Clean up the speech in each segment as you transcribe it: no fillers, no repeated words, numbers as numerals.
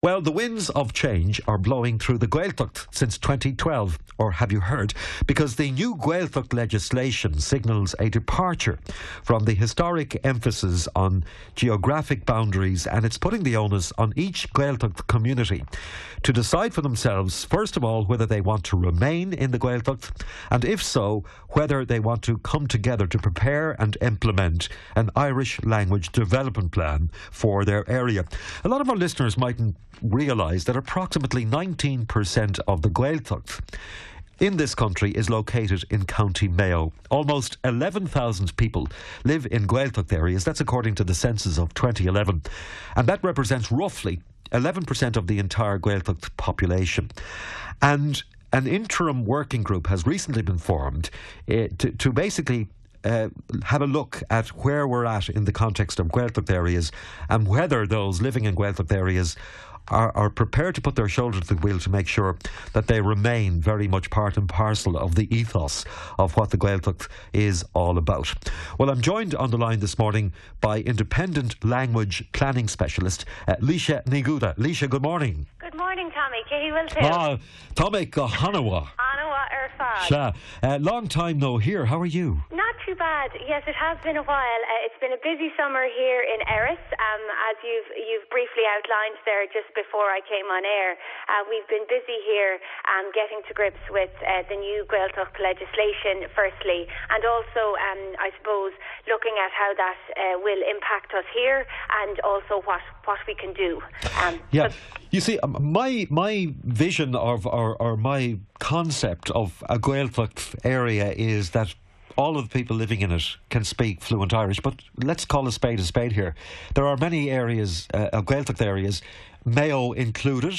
Well, the winds of change are blowing through the Gaeltacht since 2012, or have you heard? Because the new Gaeltacht legislation signals a departure from the historic emphasis on geographic boundaries, and it's putting the onus on each Gaeltacht community to decide for themselves, first of all, whether they want to remain in the Gaeltacht, and if so, whether they want to come together to prepare and implement an Irish language development plan for their area. A lot of our listeners mightn't realise that approximately 19% of the Gaeltacht in this country is located in County Mayo. Almost 11,000 people live in Gaeltacht areas. That's according to the census of 2011. And that represents roughly 11% of the entire Gaeltacht population. And an interim working group has recently been formed to basically have a look at where we're at in the context of Gaeltacht areas and whether those living in Gaeltacht areas are prepared to put their shoulder to the wheel to make sure that they remain very much part and parcel of the ethos of what the Gaeltacht is all about. Well, I'm joined on the line this morning by independent language planning specialist Laoise Niguda. Laoise, good morning. Good morning, Tommy. Katie will too. Tommy Hanawa. Hanawa Erfad. Long time no hear. How are you? Not too bad. Yes, it has been a while. It's been a busy summer here in Erris, as you've briefly outlined there just before I came on air. We've been busy here getting to grips with the new Gaeltacht legislation, firstly, and also, I suppose, looking at how that will impact us here and also what we can do. You see, my vision of or my concept of a Gaeltacht area is that all of the people living in it can speak fluent Irish, but let's call a spade here. There are many areas, Gaeltacht areas, Mayo included,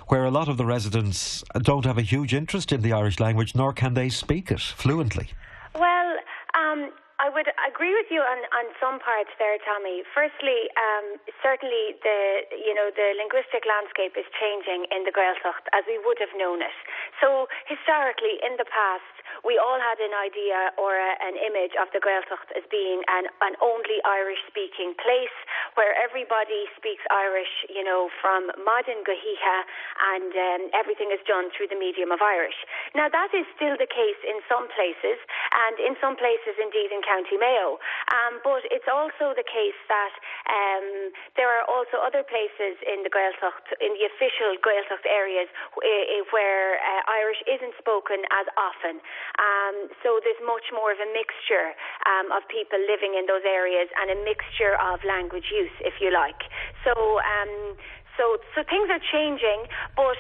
where a lot of the residents don't have a huge interest in the Irish language, nor can they speak it fluently. Well, I would agree with you on some parts there, Tommy. Firstly, certainly the linguistic landscape is changing in the Gaeltacht as we would have known it. So historically, in the past, we all had an idea or an image of the Gaeltacht as being an only Irish-speaking place where everybody speaks Irish, from modern Gahiha, and everything is done through the medium of Irish. Now, that is still the case in some places, and in some places, indeed, in County Mayo. But it's also the case that there are also other places in the Gaeltacht, in the official Gaeltacht areas, where Irish isn't spoken as often. So there's much more of a mixture of people living in those areas and a mixture of language use, if you like. So things are changing, but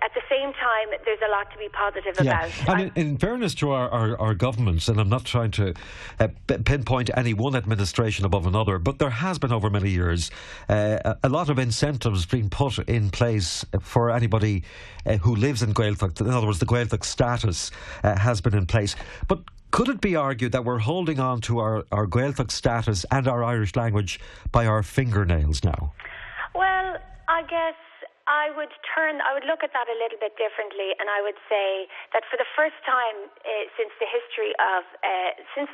at the same time, there's a lot to be positive about. And in fairness to our governments, and I'm not trying to pinpoint any one administration above another, but there has been over many years a lot of incentives being put in place for anybody who lives in Gaeltacht. In other words, the Gaeltacht status has been in place. But could it be argued that we're holding on to our Gaeltacht status and our Irish language by our fingernails now? Well, I guess I would look at that a little bit differently, and I would say that for the first time since the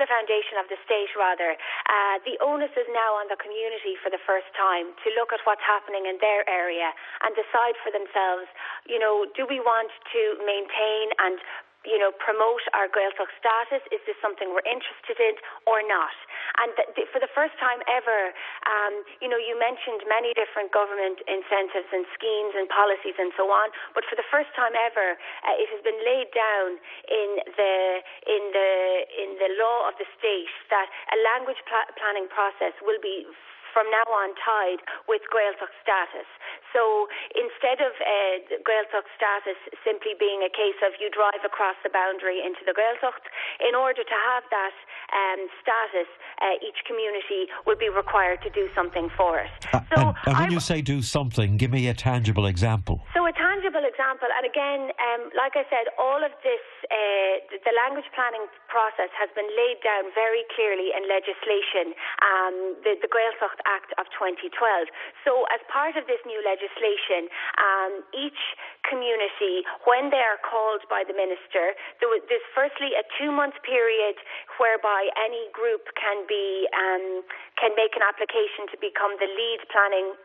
foundation of the state, the onus is now on the community for the first time to look at what's happening in their area and decide for themselves, do we want to maintain and promote our Gaeltacht status? Is this something we're interested in or not? And for the first time ever, you mentioned many different government incentives and schemes and policies and so on, but for the first time ever, it has been laid down in the law of the state that a language planning process will be from now on tied with Gaeltacht status. So instead of Gaeltacht status simply being a case of you drive across the boundary into the Gaeltacht, in order to have that status, each community will be required to do something for it. And when you say do something, give me a tangible example. So a tangible example, and again, like I said, all of this, the language planning process has been laid down very clearly in legislation, the Gaeltacht Act of 2012. So as part of this new legislation, each community, when they are called by the minister, there's firstly a 2-month period whereby any group can make an application to become the lead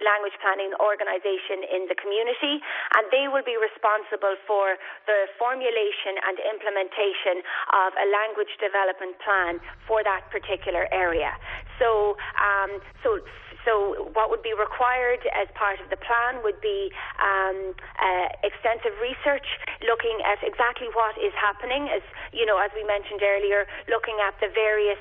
language planning organisation in the community, and they will be responsible for the formulation and implementation of a language development plan for that particular area. So what would be required as part of the plan would be extensive research looking at exactly what is happening, as we mentioned earlier, looking at the various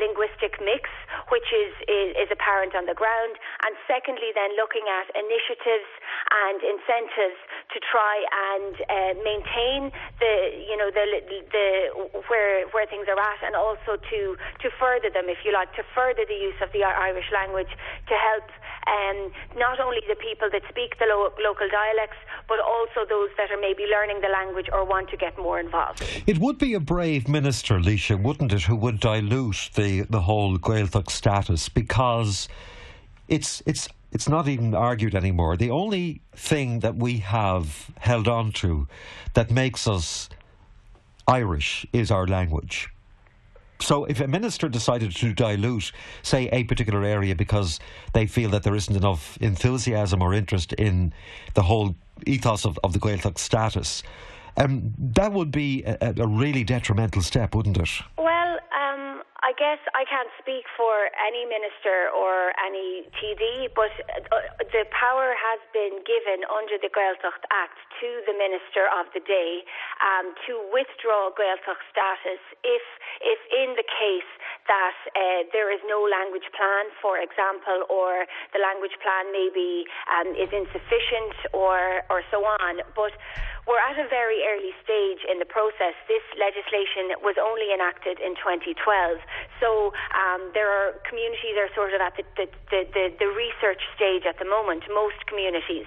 linguistic mix which is apparent on the ground, and secondly then looking at initiatives and incentives to try and maintain where things are at, and also to further them, if you like, to further the use of the Irish language to help not only the people that speak the local dialects, but also those that are maybe learning the language or want to get more involved. It would be a brave minister, Laoise, wouldn't it, who would dilute the whole Gaeltacht status, because it's not even argued anymore. The only thing that we have held on to that makes us Irish is our language. So if a minister decided to dilute, say, a particular area because they feel that there isn't enough enthusiasm or interest in the whole ethos of the Gaeltacht status, that would be a really detrimental step, wouldn't it? Well, I guess I can't speak for any minister or any TD, but the power has been given under the Gaeltacht Act to the minister of the day to withdraw Gaeltacht status if in the case that there is no language plan, for example, or the language plan maybe is insufficient or so on. But we're at a very early stage in the process. This legislation was only enacted in 2012. So there are communities are sort of at the research stage at the moment, most communities.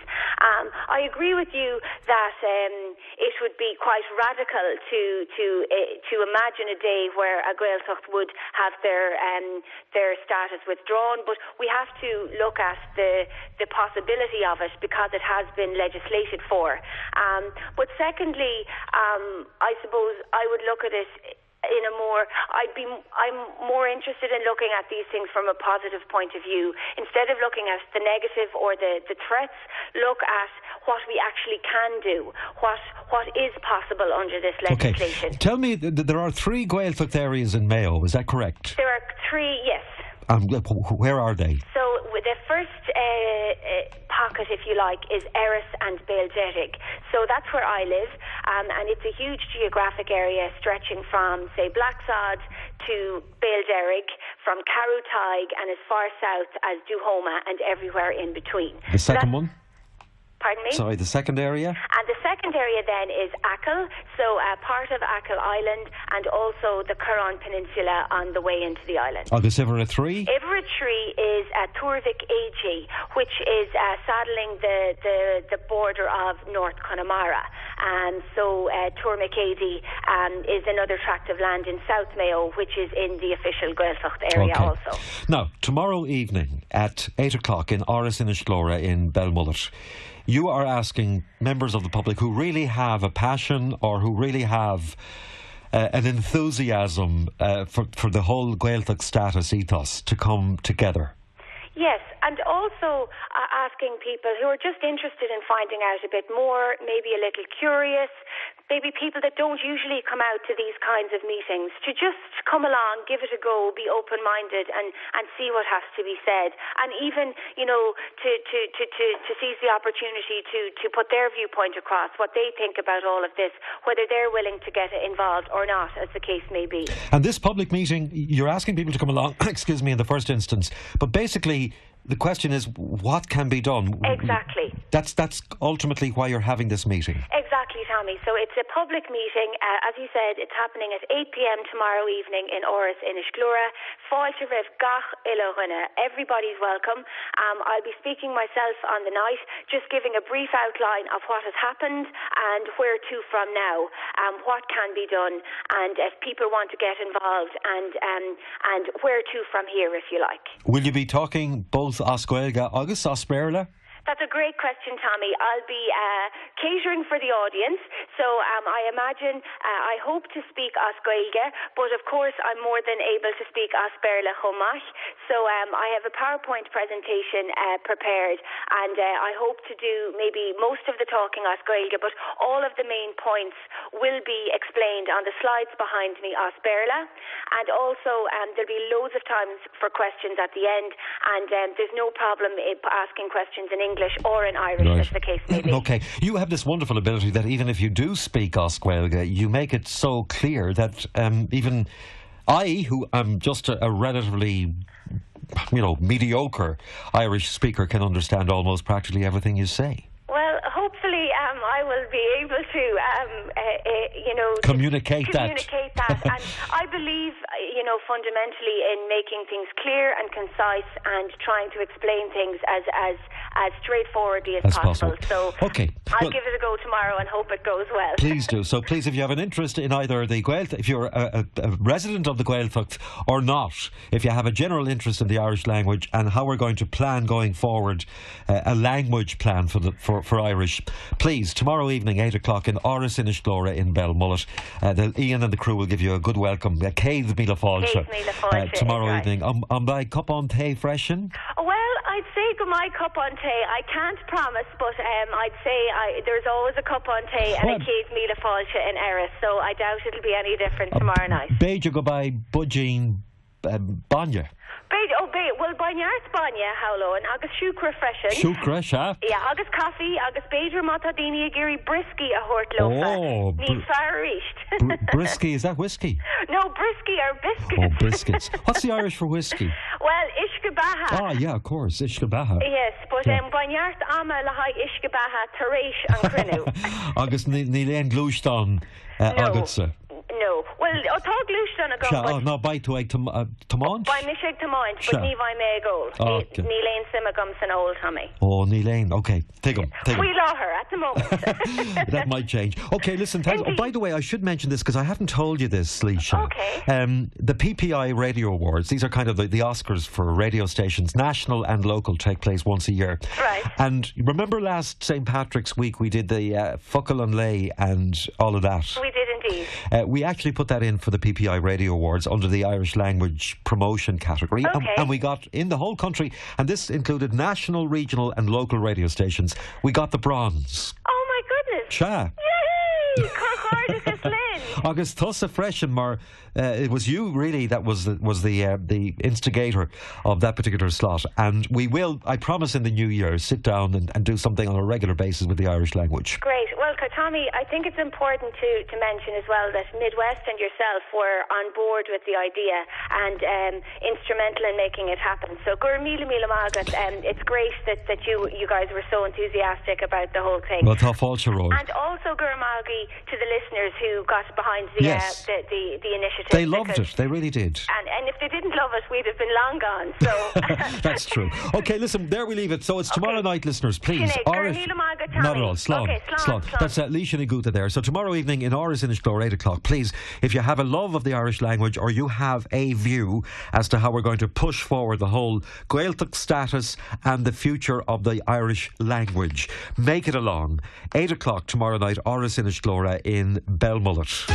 I agree with you that it would be quite radical to imagine a day where a Gaeltacht would have their status withdrawn, but we have to look at the possibility of it because it has been legislated for. But secondly, I suppose I would look at it in a more, I'm more interested in looking at these things from a positive point of view. Instead of looking at the negative or the threats, look at what we actually can do, what is possible under this legislation. Okay. Tell me, there are 3 Gaeltacht areas in Mayo, is that correct? There are 3, yes. Where are they? So the first pocket, if you like, is Erris and Béalderrig. So that's where I live, and it's a huge geographic area stretching from, say, Blacksod to Béalderrig, from Carrowtaig and as far south as Duhoma and everywhere in between. The second one? Pardon me? Sorry, the second area? And the second area then is Achill, so part of Achill Island, and also the Curran Peninsula on the way into the island. Agus Ivera 3? Ivera 3 is Turvik AG, which is saddling the border of North Connemara. And so Turvik AG is another tract of land in South Mayo, which is in the official Gaeltacht area also. Now, tomorrow evening at 8 o'clock in Áras Inisglóra in Belmullet, you are asking members of the public who really have a passion or who really have an enthusiasm for the whole Gaeltacht status ethos to come together. Yes, and also asking people who are just interested in finding out a bit more, maybe a little curious, maybe people that don't usually come out to these kinds of meetings, to just come along, give it a go, be open-minded and see what has to be said. And even, to seize the opportunity to put their viewpoint across, what they think about all of this, whether they're willing to get involved or not, as the case may be. And this public meeting, you're asking people to come along, excuse me, in the first instance, but basically the question is, what can be done? Exactly. That's ultimately why you're having this meeting. Exactly, Tommy. So it's a public meeting. As you said, it's happening at 8 p.m. tomorrow evening in Áras Inisglóra. Fáilte raibh gach ilóghine. Everybody's welcome. I'll be speaking myself on the night, just giving a brief outline of what has happened and where to from now, what can be done, and if people want to get involved, and where to from here, if you like. Will you be talking both Oscuelga agus Osperla? That's a great question, Tommy. I'll be catering for the audience, so I imagine, I hope to speak As Gaeilge, but of course I'm more than able to speak As Béarla Chomach. So I have a PowerPoint presentation prepared, and I hope to do maybe most of the talking As Gaeilge, but all of the main points will be explained on the slides behind me As Béarla, and also there'll be loads of times for questions at the end, and there's no problem asking questions in English or in Irish, as the case may be. Okay, you have this wonderful ability that even if you do speak As Gaeilge, you make it so clear that even I, who am just a relatively, mediocre Irish speaker, can understand almost practically everything you say. Well, hopefully I will be able to, communicate that. And I believe, fundamentally in making things clear and concise and trying to explain things as straightforwardly as possible. So okay. I'll give it a go tomorrow and hope it goes well. Please do. So please, if you have an interest in either the Gaeltacht, if you're a resident of the Gaeltacht or not, if you have a general interest in the Irish language and how we're going to plan going forward, a language plan for Irish, please, tomorrow evening, 8 o'clock in Áras Inisglóra in Belmullet. Ian and the crew will give you a good welcome. Céad Míle Fáilte tomorrow evening. On by cup on tay freshen? Well, I'd say go my cup on tay. I can't promise, but I'd say there's always a cup on tay and a Céad Míle Fáilte in Erris, so I doubt it'll be any different tomorrow night. Beidh go by budging banya. Well, Banyart Banya, Howlone, Agus Shukra Freshen. Shukra, sha? Yeah, Agus Coffee, Agus Beidra Matadini Agiri Brisky a Hortlofa. Need far reached. Brisky, is that whiskey? No, Brisky are biscuits. Oh, biscuits. What's the Irish for whiskey? Well, Ishkabaha. Ah, yeah, of course, Ishkabaha. Yes, but Banyart Ama Lahai Ishkabaha Taresh and Crinu. Agus Nilain Glushton Agatsa. No. Well, Tog Lushton ago. Oh, no, by to Tamont? By Mishig Tamont, but Nevi Megol. Nilain Simagums and Old Tommy. Oh, Nilain, okay. Take him. We law her at the moment. That might change. Okay, listen, thanks. Oh, by the way, I should mention this because I haven't told you this, Leisha. Okay. The PPI Radio Awards, these are kind of the Oscars for radio stations, national and local, take place once a year. Right. And remember last St. Patrick's week we did the Fuckle and Lay and all of that? We did indeed. We actually put that in for the PPI Radio Awards under the Irish Language Promotion category. Okay. And we got, in the whole country, and this included national, regional and local radio stations, we got the bronze. Oh my goodness. Cha. Yay! Corcordis Lynn. August Tussa Freshen, it was you really that was the instigator of that particular slot, and we will, I promise, in the new year sit down and do something on a regular basis with the Irish language. Great. Well, Tommy, I think it's important to mention as well that Midwest and yourself were on board with the idea and instrumental in making it happen. So Gur Míle Míle Mágat, it's great that you guys were so enthusiastic about the whole thing. Well, Tá Fáilte Road. And also Gur Mági to the listeners who got behind the initiative. They loved it. They really did. And if they didn't love it, we'd have been long gone. So that's true. Okay, listen, there we leave it. So it's tomorrow night, listeners, please. Not at all. Slán. That's Laoise Tommy there. So tomorrow evening in Áras Inisglóra, 8 o'clock, please, if you have a love of the Irish language or you have a view as to how we're going to push forward the whole Gaeltacht status and the future of the Irish language, make it along. 8 o'clock tomorrow night, Áras Inisglóra in Belmullet.